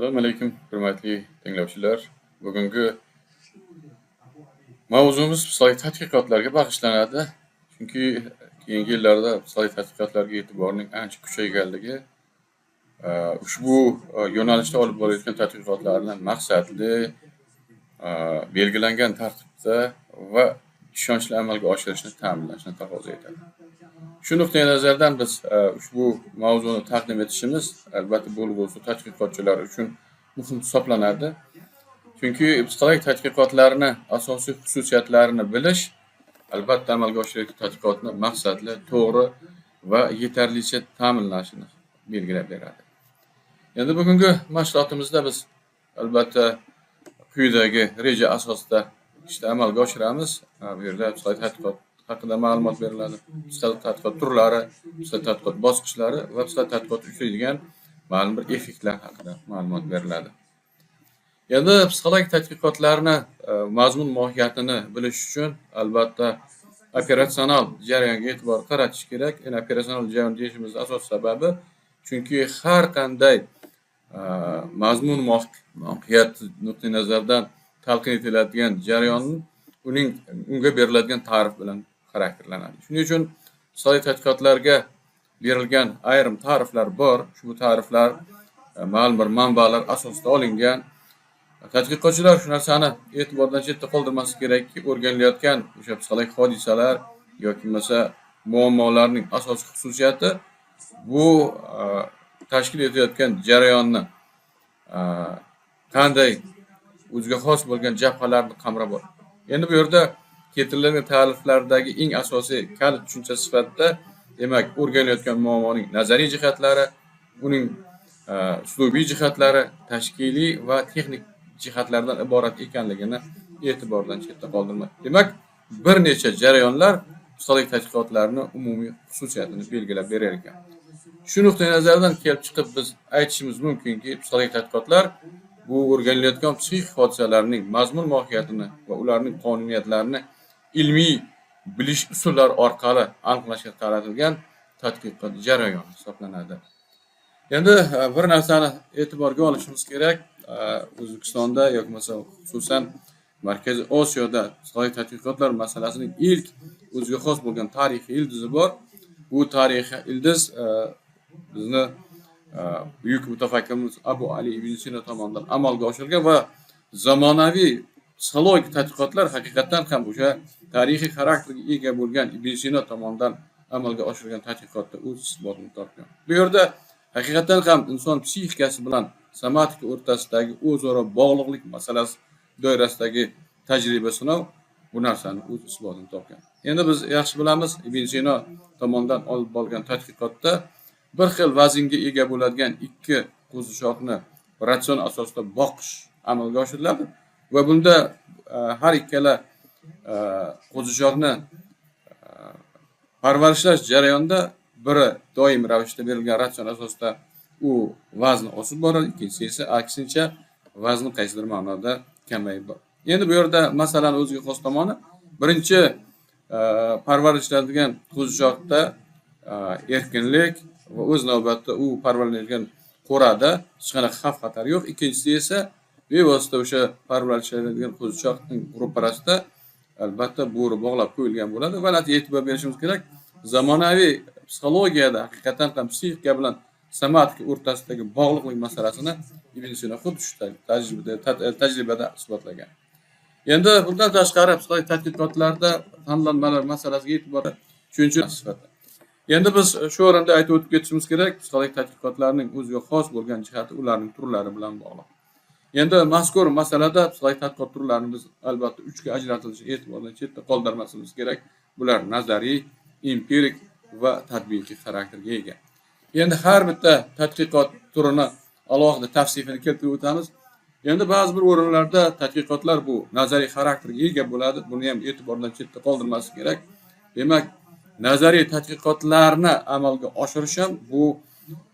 Assalomu alaykum, hurmatli tinglovchilar. Bugungi mavzumiz psixologik tadqiqotlarga bag'ishlanadi. Chunki keyingi yillarda psixologik tadqiqotlarga e'tiborning ancha kuchayganligi, ushbu yo'nalishda olib borilayotgan tadqiqotlarni maqsadli, belgilangan tartibda va ishonchli amalga oshirishni ta'minlashni taqozo etadi. Shu nuqtai nazardan biz ushbu mavzuni taqdim etishimiz albatta bo'lg'usi tadqiqotchilar uchun muhim hisoblanadi. Chunki psixologik tadqiqotlarni asosiy xususiyatlarini bilish albatta amalga oshirilayotgan tadqiqotni maqsadli, to'g'ri va yetarlicha ta'minlashini belgilab beradi. Endi bugungi mashg'ulotimizda biz albatta quyidagi reja asosida amalga oshiramiz. Bu yerda psixologik tadqiqot haqida ma'lumot beriladi. Psixologik tadqiqot turlari, psixologik tadqiqot bosqichlari va psixologik tadqiqot uchraydigan ma'lum bir effektlar haqida ma'lumot beriladi. Endi psixologik tadqiqotlarni mazmun mohiyatini bilish uchun albatta operatsional jarayonga e'tibor qaratish kerak. Endi operatsional jarayon deyishimiz asosiy sababi chunki har qanday mazmun mohiyat nuqtai nazaridan talqin etiladigan jarayon unga beriladigan ta'rif bilan xarakterlanadi. Shuning uchun psixologik tadqiqotlarga berilgan ayrim ta'riflar bor. Shu ta'riflar ma'lum bir manbalar asosida olingan. Tadqiqotchilar shu narsani e'tibordan chetda qoldirmaslik kerakki, o'rganilayotgan o'sha psixologik hodisalar yoki bo'lmasa muammolarning asosiy xususiyati bu tashkil etayotgan jarayonni qanday o'ziga xos bo'lgan jabhalarni qamrab oladi. Endi bu yerda keltirilgan ta'riflardagi eng asosiy kalit tushuncha sifatida demak o'rganilayotgan muammoning nazariy jihatlari, uning uslubiy jihatlari, tashkiliy va texnik jihatlardan iborat ekanligini e'tibordan chetda qoldirmaydi. Demak, bir necha jarayonlar psixologik tadqiqotlarning umumiy xususiyatini belgilab berar ekan. Shu nuqtai nazardan kelib chiqib biz aytishimiz mumkinki, psixologik tadqiqotlar bu o'rganilayotgan psixik hodisalarning mazmun mohiyatini va ularning qonuniyatlarini ilmiy bilish usullari orqali aniqlashga qaratilgan tadqiqot jarayoni hisoblanadi. Endi bir narsani e'tiborga olishimiz kerak. O'zbekistonda yoki bo'lmasa xususan Markaziy Osiyoda psixologik tadqiqotlar masalasining ilk o'ziga xos bo'lgan tarixiy ildizi bor. Bu tarixiy ildiz bizni buyuk mutafakkirimiz Abu Ali ibn Sino tomonidan amalga oshirilgan va zamonaviy psixologik tadqiqotlar haqiqatan ham o'sha tarixiy xarakterga ega bo'lgan Ibn Sino tomonidan amalga oshirilgan tadqiqotda o'z isbotini topgan. Bu yerda haqiqatan ham inson psixikasi bilan somatika o'rtasidagi o'zaro bog'liqlik masalasi doirasidagi tajriba sinov bu narsani o'z isbotini topgan. Endi biz yaxshi bilamiz, Ibn Sino tomonidan olib borilgan tadqiqotda bir xil vaznga ega bo'ladigan ikki qo'zichoqni ratsion asosida boqish amalga oshiriladi va bunda har ikkala qo'zichoqni parvarishlash jarayonida biri doim ravishda berilgan ratsion asosida u vazni osib boradi, ikkinchisi esa aksincha vazni qaysidir ma'noda kamayib boradi. Endi bu yerda masalan o'ziga xos tomoni birinchi parvarishlanadigan qo'zichoqda erkinlik va o'z navbatida u parvarishlangan qo'rada hech qanaqa xavf-xatar yo'q. Ikkinchisi esa bevosita o'sha parvarishlanadigan qo'zichoqning ro'parasida albatta bo'ri bog'lab qo'yilgan bo'ladi va e'tibor berishimiz kerak. Zamonaviy psixologiyada haqiqatan ham psixika bilan somatika o'rtasidagi bog'liqlik masalasini Ibn Sino xuddi shu tajribada isbotlagan. Endi bundan tashqari psixologik tadqiqotlarda tanlanmalar masalasiga e'tibor tushuncha sifatida. Endi biz shu o'rinda aytib o'tib ketishimiz kerak, psixologik tadqiqotlarning o'ziga xos bo'lgan jihati ularning turlari bilan bog'liq. Endi mazkur masalada psixologik tadqiqot turlarini biz albatta 3 ga ajratilishi e'tibordan chetda qoldirmasligimiz kerak. Bular nazariy, empirik va tatbiqiy xarakterga ega. Endi har bitta tadqiqot turini alohida tavsifini keltirib o'tamiz. Endi ba'zi bir o'rinlarda tadqiqotlar bu nazariy xarakterga ega bo'ladi. Buni ham e'tibordan chetda qoldirmaslik kerak. Demak, nazariy tadqiqotlarni amalga oshirish ham bu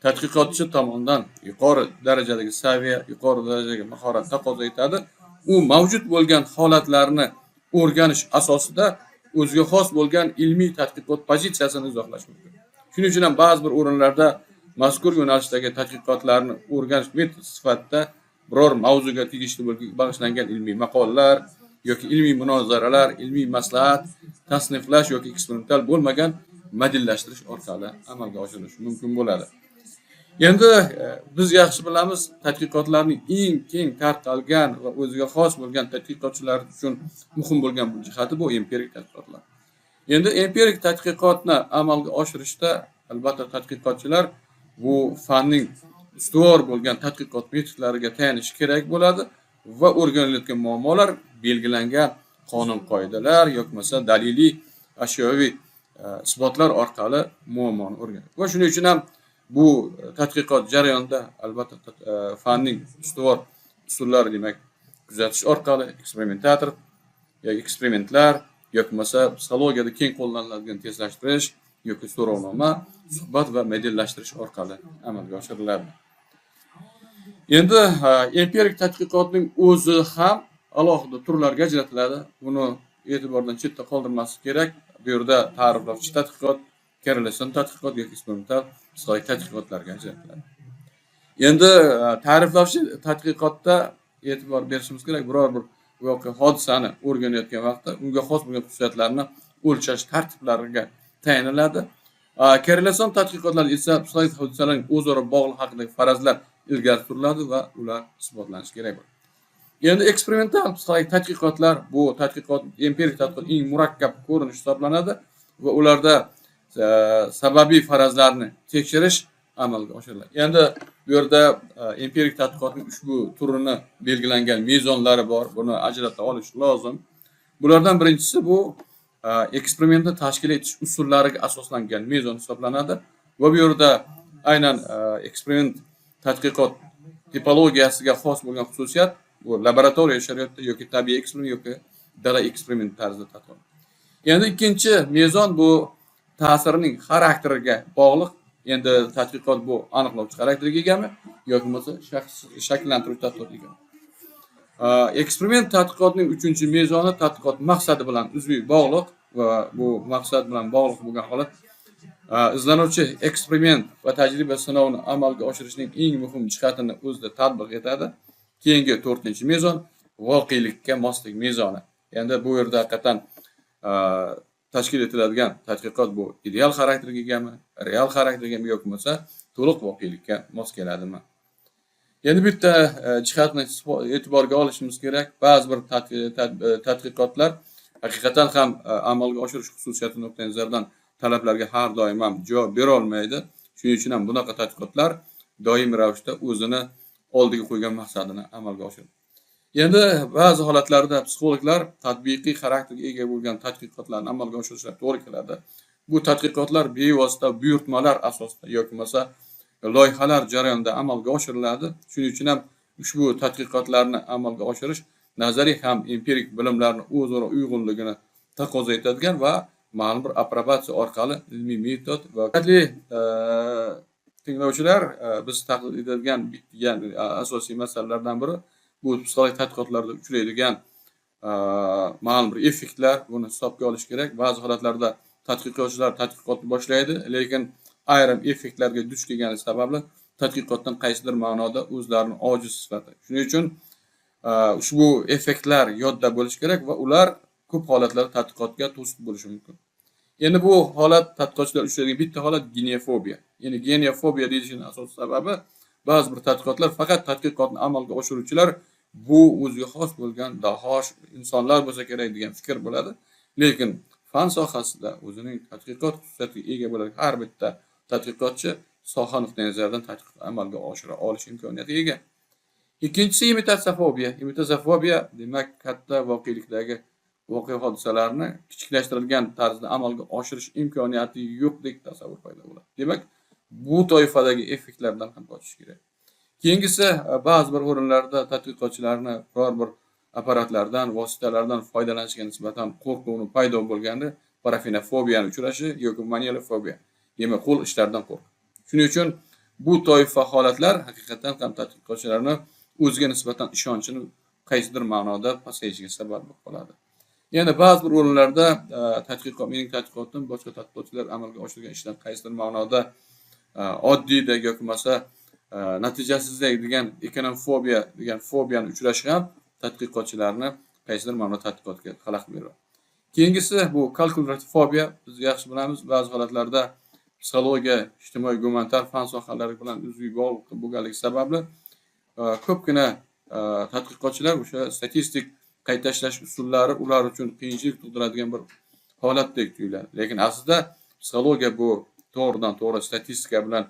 tadqiqotchi tomonidan yuqori darajadagi saviya, yuqori darajadagi mahorat taqozo etadi. U mavjud bo'lgan holatlarni o'rganish asosida o'ziga xos bo'lgan ilmiy tadqiqot pozitsiyasini izohlash mumkin. Shuning uchun ham ba'zi bir o'rinlarda mazkur yo'nalishdagi tadqiqotlarni o'rganish metodi sifatida biror mavzuga tegishli bag'ishlangan ilmiy maqolalar yoki ilmiy munozaralar, ilmiy maslahat, tasniflash yoki eksperimental bo'lmagan modellashtirish orqali amalga oshirilishi mumkin bo'ladi. Endi biz yaxshi bilamiz, tadqiqotlarning eng keng tarqalgan va o'ziga xos bo'lgan tadqiqotchilar uchun muhim bo'lgan bu jihati bu empirik tadqiqotlar. Endi empirik tadqiqotni amalga oshirishda albatta tadqiqotchilar bu fanning ustuvor bo'lgan tadqiqot metodlariga tayanishi kerak bo'ladi va o'rganilayotgan muammolar belgilangan qonun-qoidalar yoki bo'lmasa daliliy ashyoviy isbotlar orqali muammoni o'rganadi. Va shuning uchun ham bu tadqiqot jarayonida albatta fanning ustuvor usullari demak kuzatish orqali eksperimentator yoki eksperimentlar yoki bo'lmasa psixologiyada keng qo'llaniladigan tezlashtirish yoki so'rovnoma, suhbat va modellashtirish orqali amalga oshiriladi. Endi empirik tadqiqotning o'zi ham alohida turlarga ajratiladi. Buni e'tibordan chetda qoldirmaslik kerak. Bu yerda ta'riflovchi tadqiqot, korreляtsiон tadqiqot yoki eksperimental psixologik tadqiqotlarga ajratiladi. Endi ta'riflovchi tadqiqotda e'tibor berishimiz kerak, biror bir voqea hodisani o'rganayotgan vaqtda unga xos bo'lgan xususiyatlarni o'lchash tartiblariga tayinlanadi. Korreляtsiон tadqiqotlar esa psixologik hodisalarning o'zaro bog'liq haqidagi farazlar ilgari suriladi va ular isbotlanishi kerak bo'ladi. Endi eksperimental psixologik tadqiqotlar bu tadqiqot empirik tadqiqot eng murakkab ko'rinish hisoblanadi va ularda sababiy farazlarni tekshirish amalga oshiriladi. Endi bu yerda empirik tadqiqotning ushbu turini belgilangan mezonlari bor. Buni ajrata olish lozim. Bulardan birinchisi bu eksperimentni tashkil etish usullariga asoslangan mezon hisoblanadi va bu yerda aynan eksperiment tadqiqot tipologiyasiga xos bo'lgan xususiyat bu laboratoriya sharoitida yoki tabiiy eksperiment yoki dala eksperiment tarzida tadqiqot. Endi ikkinchi mezon bu ta'sirining xarakteriga bog'liq. Endi tadqiqot bu aniqlovchi xarakterga egami yoki bo'lmasa shakllantiruvchi tadqiqotga egami. Eksperiment tadqiqotning uchinchi mezoni tadqiqot maqsadi bilan uzviy bog'liq va bu maqsad bilan bog'liq bo'lgan holat izlanuvchi eksperiment va tajriba sinovini amalga oshirishning eng muhim jihatini o'zida tatbiq etadi. Keyingi 4-mezon voqelikka moslik mezoni. Endi bu yerda haqiqatan tashkil etiladigan tadqiqot bu ideal xarakterga egami, real xarakterga egami yoki bo'lmasa to'liq voqelikka mos keladimi? Endi bitta jihatni e'tiborga olishimiz kerak. Ba'zi bir tadqiqotlar haqiqatan ham amalga oshirish xususiyati nuqtai nazaridan talablarga har doim ham javob bera olmaydi. Shuning uchun ham bunaqa tadqiqotlar doimiy ravishda o'zini oldiga qo'ygan maqsadini amalga oshiradi. Endi ba'zi holatlarda psixologlar tatbiqiy xarakterga ega bo'lgan tadqiqotlarni amalga oshirishga to'g'ri keladi. Bu tadqiqotlar bevosita buyurtmalar asosida yoki bo'lmasa loyihalar jarayonida amalga oshiriladi. Shuning uchun ham ushbu tadqiqotlarni amalga oshirish nazariy ham empirik bilimlarni o'zaro uyg'unligini taqozo etadigan va ma'lum bir aprobatsiya orqali ilmiy metod va tinglovchilar biz taqlid etadigan asosiy masalalardan biri bu psixologik tadqiqotlarda uchraydigan ma'lum bir effektlar, buni hisobga olish kerak. Ba'zi holatlarda tadqiqotchilar tadqiqotni boshlaydi, lekin ayrim effektlarga duch kelgani sababli tadqiqotdan qaysidir ma'noda o'zlarini ojiz sifatida. Shuning uchun ushbu effektlar yodda bo'lishi kerak va ular ko'p holatlarda tadqiqotga to'siq bo'lishi mumkin. Endi bu holat tadqiqotchilar uchraydigan bitta holat genefobiya. Ya'ni genefobiya deyishning asosiy sababi ba'zi bir tadqiqotlar faqat tadqiqotni amalga oshiruvchilar bu o'ziga xos bo'lgan dahosh insonlar bo'lsa kerak degan fikr bo'ladi. Lekin fan sohasida o'zining tadqiqot xususiyatiga ega bo'lgan har bitta tadqiqotchi soha nuqtai nazaridan tadqiqot amalga oshira olish imkoniyatiga ega. Ikkinchisi imitatsiyafobiya. Imitatsiyafobiya demak katta voqelikdagi voqea hodisalarni kichiklashtirilgan tarzda amalga oshirish imkoniyati yo'qdek tasavvur paydo bo'ladi. Demak, bu toifadagi effektlardan ham qochish kerak. Keyingisi ba'zi bir o'rinlarda tadqiqotchilarni biror bir apparatlardan, vositalardan foydalanishga nisbatan qo'rquvni paydo bo'lganda parafinofobiyani uchrashi yoki manialofobiya, demak qo'l ishlaridan qo'rquv. Shuning uchun bu toifa holatlar haqiqatan ham tadqiqotchilarni o'ziga nisbatan ishonchini qaysidir ma'noda pasayishiga sabab bo'lib qoladi. Yana ba'zi bir o'rinlarda mening tadqiqotim boshqa tadqiqotchilar amalga oshirgan ishdan qaysidir ma'noda oddiydek yoki bo'lmasa natijasizdek degan ekonofobiya degan fobiyani uchrashi ham tadqiqotchilarni qaysidir ma'noda tadqiqotga xalaqit beradi. Keyingisi bu kalkulativ fobiya. Biz yaxshi bilamiz, ba'zi holatlarda psixologiya, ijtimoiy gumanitar fan sohalari bilan uzviy bog'liq bo'lganligi sababli ko'pgina tadqiqotchilar o'sha statistik qayta tashlash usullari ular uchun qiyinchilik tug'diradigan bir holatdek tuyuladi. Lekin aslida psixologiya bu to'g'ridan to'g'ri statistika bilan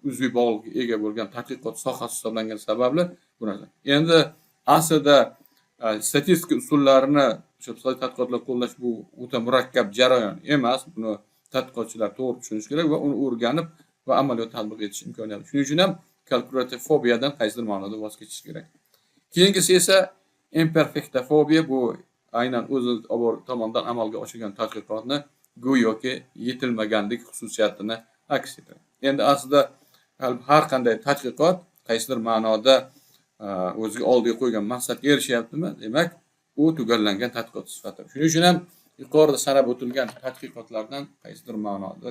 uzviy bog'liqlikka ega bo'lgan tadqiqot sohasi hisoblangan sababli bu narsa. Endi aslida statistika usullarini o'sha psixologik tadqiqotlar qo'llash bu o'ta murakkab jarayon emas. Buni tadqiqotchilar to'g'ri tushunishi kerak va uni o'rganib va amaliyot tatbiq etish imkoniyati. Shuning uchun ham kalkulativ fobiyadan qaysidir ma'noda voz kechish kerak. Keyingisi esa imperfekta fobiya. Bu aynan o'zi tomonidan amalga oshirgan tadqiqotni go'yoki yetilmagandek xususiyatini aks etadi. Endi aslida har qanday tadqiqot qaysidir ma'noda o'ziga oldiga qo'ygan maqsadga erishyaptimi, demak u tugallangan tadqiqot sifatida. Shuning uchun ham yuqorida sanab o'tilgan tadqiqotlardan qaysidir ma'noda